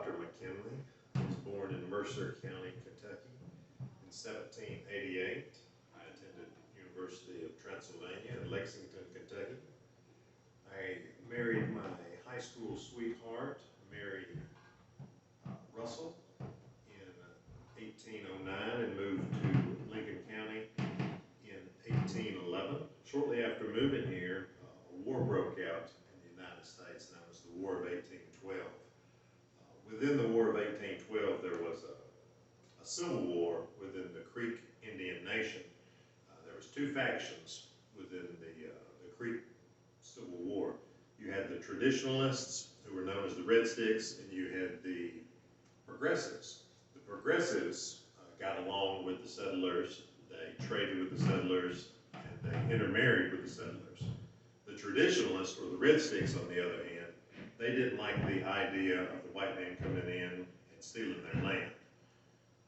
Dr. McKinney. I was born in Mercer County, Kentucky in 1788. I attended University of Transylvania in Lexington, Kentucky. I married my high school sweetheart, Mary Russell, in 1809 and moved to Lincoln County in 1811. Shortly after moving here, a war broke out in the United States known as the War of 1812. Within the War of 1812, there was a civil war within the Creek Indian Nation. There was two factions within the Creek Civil War. You had the traditionalists, who were known as the Red Sticks, and you had the progressives. The progressives got along with the settlers, they traded with the settlers, and they intermarried with the settlers. The traditionalists, or the Red Sticks on the other hand, they didn't like the idea of the white man coming in and stealing their land.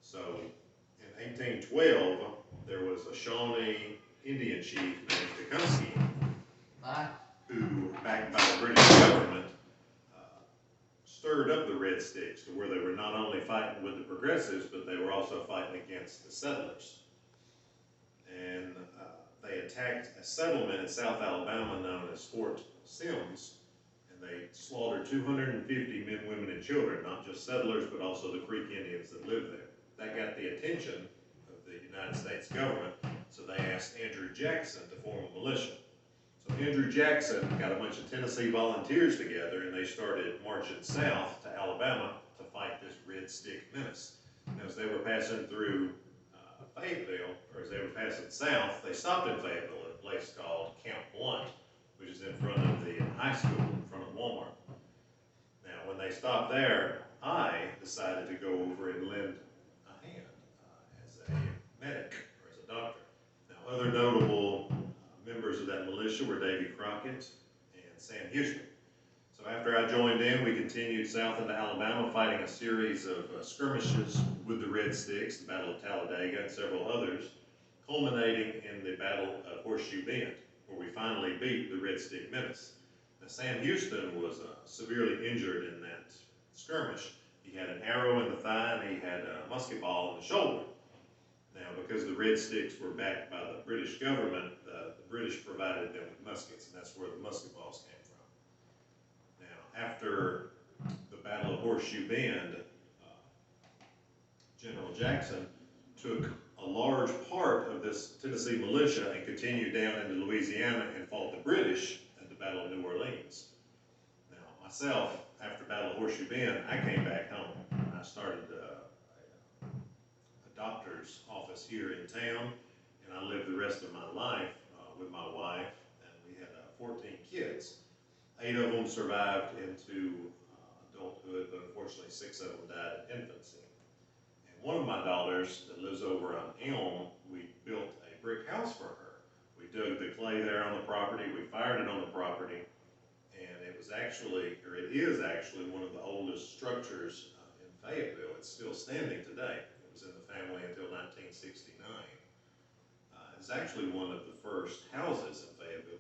So in 1812, there was a Shawnee Indian chief named Tecumseh, who, backed by the British government, stirred up the Red Sticks to where they were not only fighting with the progressives, but they were also fighting against the settlers. And they attacked a settlement in South Alabama known as Fort Sims, and they slaughtered 250 men, women, and children, not just settlers, but also the Creek Indians that lived there. That got the attention of the United States government, so they asked Andrew Jackson to form a militia. So Andrew Jackson got a bunch of Tennessee volunteers together, and they started marching south to Alabama to fight this Red Stick menace. And as they were passing through Fayetteville, or as they were passing south, they stopped in Fayetteville at a place called Camp Blunt, which is in front of the high school, in front of Walmart. Now, when they stopped there, I decided to go over and lend a hand as a medic or as a doctor. Now, other notable members of that militia were Davy Crockett and Sam Houston. So after I joined in, we continued south into Alabama, fighting a series of skirmishes with the Red Sticks, the Battle of Talladega, and several others, culminating in the Battle of Horseshoe Bend, where we finally beat the Red Stick menace. Now, Sam Houston was severely injured in that skirmish. He had an arrow in the thigh and he had a musket ball in the shoulder. Now, because the Red Sticks were backed by the British government, the British provided them with muskets, and that's where the musket balls came from. Now, after the Battle of Horseshoe Bend, General Jackson took a large part of this Tennessee militia and continued down into Louisiana and fought the British at the Battle of New Orleans. Now, myself, after Battle of Horseshoe Bend, I came back home. I started a doctor's office here in town, and I lived the rest of my life with my wife, and we had 14 kids. 8 of them survived into adulthood, but unfortunately 6 of them died in infancy. And one of my daughters that lives over on Elm, we built a brick house for her. We dug the clay there on the property, we fired it on the property, and it was actually, or it is actually, one of the oldest structures in Fayetteville. It's still standing today. It was in the family until 1969. It's actually one of the first houses in Fayetteville